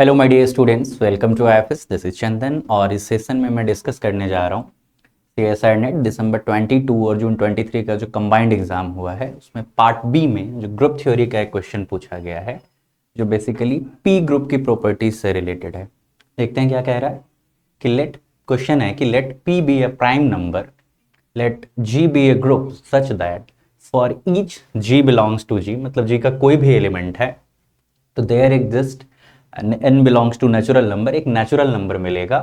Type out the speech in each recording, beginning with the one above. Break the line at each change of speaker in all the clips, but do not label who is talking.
Hello my dear students, welcome to IFS. This is Chandan और इस session में मैं डिस्कस करने जा रहा हूँ सीएसआर नेट दिसंबर 22 और जून 23 का जो कंबाइंड एग्जाम हुआ है उसमें पार्ट बी में जो ग्रुप थ्योरी का एक क्वेश्चन पूछा गया है जो बेसिकली पी ग्रुप की प्रॉपर्टीज से रिलेटेड है। देखते हैं क्या कह रहा है कि क्वेश्चन है कि let p be a prime number, let G be a group such that for each g belongs to G, मतलब जी का कोई भी एलिमेंट है तो there exist n belongs to natural number, एक नेचुरल नंबर मिलेगा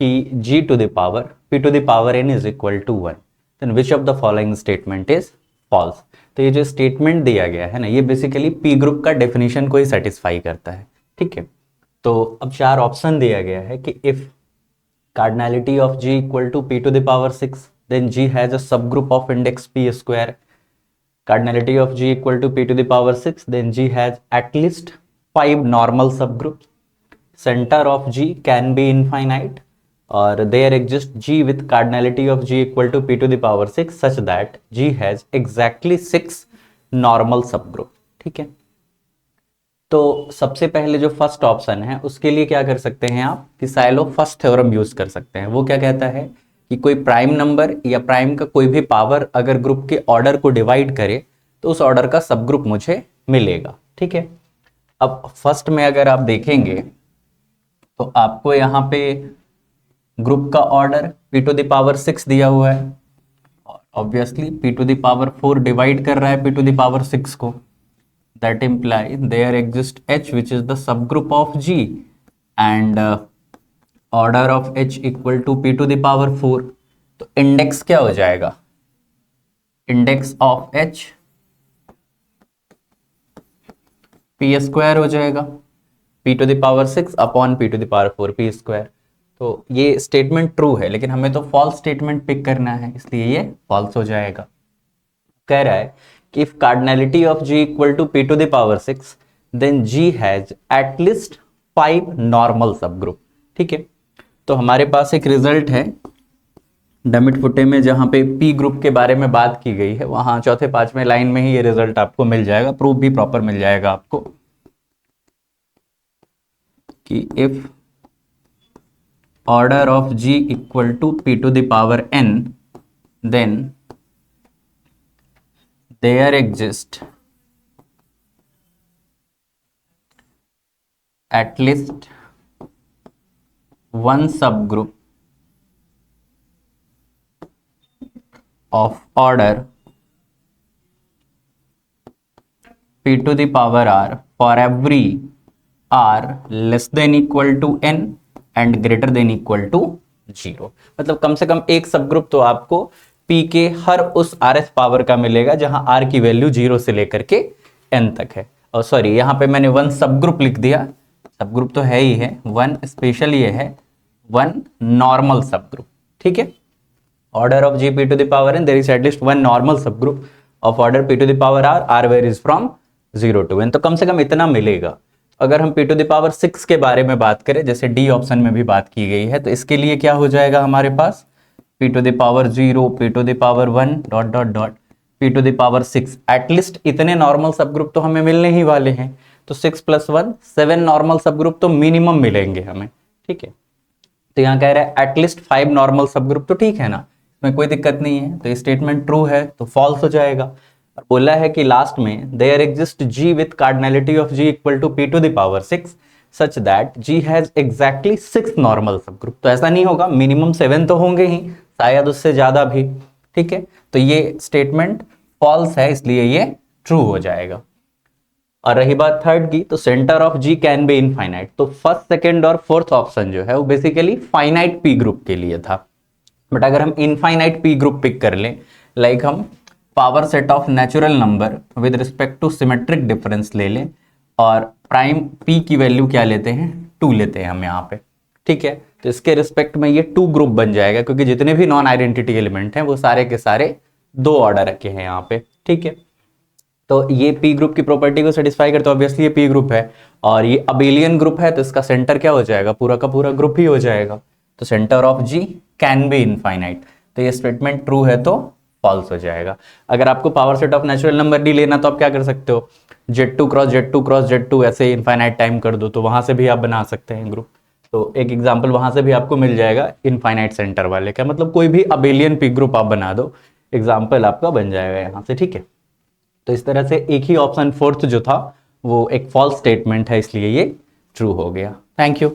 कि g to the power p to the power n is equal to 1, then which of the following statement is false. तो ये जो स्टेटमेंट दिया गया है ना, ये बेसिकली p ग्रुप का डेफिनेशन को ही सेटिस्फाई करता है। ठीक है, तो अब चार ऑप्शन दिया गया है कि if cardinality of g equal to p to the power 6 then g has a subgroup of index p square, cardinality of g equal to p to the power 6 then g has at least 5 normal subgroups, center of g can be infinite or there exists g with cardinality of g equal to p to the power 6 such that g has exactly 6 normal subgroup। ठीक है, तो सबसे पहले जो first option है उसके लिए क्या कर सकते हैं आप कि साइलो फर्स्ट थ्योरम यूज कर सकते हैं। वो क्या कहता है कि कोई प्राइम नंबर या प्राइम का कोई भी पावर अगर ग्रुप के ऑर्डर को डिवाइड करे तो उस ऑर्डर का सब ग्रुप मुझे मिलेगा। ठीक है, अब फर्स्ट में अगर आप देखेंगे तो आपको यहाँ पे ग्रुप का order p to the power 6 दिया हुआ है और obviously p to the power 4 divide कर रहा है p टू द पावर 6 को। That imply there exists h which is the subgroup of g and order of h equal to p to the power 4। तो index क्या हो जाएगा, index of h p square हो जाएगा, p to the power 6 upon p to the power 4 p square. तो ये statement true है लेकिन हमें तो फॉल्स स्टेटमेंट पिक करना है इसलिए ये फॉल्स हो जाएगा। कह रहा है कि if cardinality of g equal to p to the power 6 then g has at least 5 normal subgroup। ठीक है, तो हमारे पास एक रिजल्ट है डमिट फुटे में जहां पे p ग्रुप के बारे में बात की गई है, वहां चौथे पांचवें लाइन में ही ये रिजल्ट आपको मिल जाएगा, प्रूफ भी प्रॉपर मिल जाएगा आपको कि if order of g equal to p to the power n then there exist at least one subgroup of order p to the power r for every r less than equal to n and greater than equal to 0। मतलब कम से कम एक subgroup तो आपको p के हर उस RS power का मिलेगा जहां r की वैल्यू 0 से लेकर के n तक है। और सॉरी, यहां पे मैंने वन सबग्रुप लिख दिया, सबग्रुप तो है ही है, वन स्पेशल ये है वन नॉर्मल सबग्रुप। ठीक है, order of g p to the power n there is at least one normal subgroup of order p to the power r varies from 0 to n। तो कम से कम इतना मिलेगा। अगर हम p to the power 6 के बारे में बात करें जैसे डी ऑप्शन में भी बात की गई है तो इसके लिए क्या हो जाएगा हमारे पास p to the power 0 p to the power 1 dot dot dot p to the power 6। At least इतने नॉर्मल सबग्रुप तो हमें मिलने ही वाले हैं, तो 6 + 1 7 नॉर्मल सबग्रुप तो मिनिमम मिलेंगे हमें। ठीक है, तो यहाँ कह रहा है एटलीस्ट 5 नॉर्मल सबग्रुप, तो ठीक है ना, इसमें कोई दिक्कत नहीं है। तो ये स्टेटमेंट ट्रू है तो फॉल्स हो जाएगा। और बोला है कि लास्ट में there exist g with cardinality of g equal to p to the power 6 such that g has exactly 6 normal subgroup. तो ऐसा नहीं होगा, मिनिमम 7 तो होंगे ही, शायद उससे ज्यादा भी। ठीक है, तो ये स्टेटमेंट फॉल्स है इसलिए ये ट्रू हो जाएगा। और रही बात थर्ड की, तो center of G can be infinite. तो फर्स्ट सेकंड और फोर्थ ऑप्शन जो है वो बेसिकली फाइनाइट पी ग्रुप के लिए था, बट अगर हम इनफाइनाइट पी ग्रुप पिक कर लें, लाइक हम power set of natural number with respect to symmetric difference ले लें और प्राइम पी की वैल्यू क्या लेते हैं 2 लेते हैं हम यहाँ पे। ठीक है, तो इसके रिस्पेक्ट में ये 2 ग्रुप बन जाएगा क्योंकि जितने भी नॉन आइडेंटिटी एलिमेंट हैं वो सारे के सारे 2 ऑर्डर रखे हैं यहाँ पे। ठीक है, तो ये पी ग्रुप की प्रॉपर्टी को सेटिस्फाई करता है, ऑब्वियसली ये पी ग्रुप है और ये अबेलियन ग्रुप है तो इसका सेंटर क्या हो जाएगा, पूरा का पूरा ग्रुप ही हो जाएगा। तो center of G can be infinite, तो ये स्टेटमेंट ट्रू है तो फॉल्स हो जाएगा। अगर आपको power set of natural number D लेना तो आप क्या कर सकते हो, Z2 cross Z2 cross Z2 ऐसे इनफाइनाइट टाइम कर दो तो वहां से भी आप बना सकते हैं ग्रुप। तो एक एग्जांपल वहां से भी आपको मिल जाएगा इनफाइनाइट सेंटर वाले का, मतलब कोई भी अबेलियन पी ग्रुप आप बना दो, एग्जाम्पल आपका बन जाएगा यहाँ से, ठीक है। तो इस तरह से एक ही ऑप्शन फोर्थ जो था वो एक फॉल्स स्टेटमेंट है, इसलिए ये ट्रू हो गया। Thank you.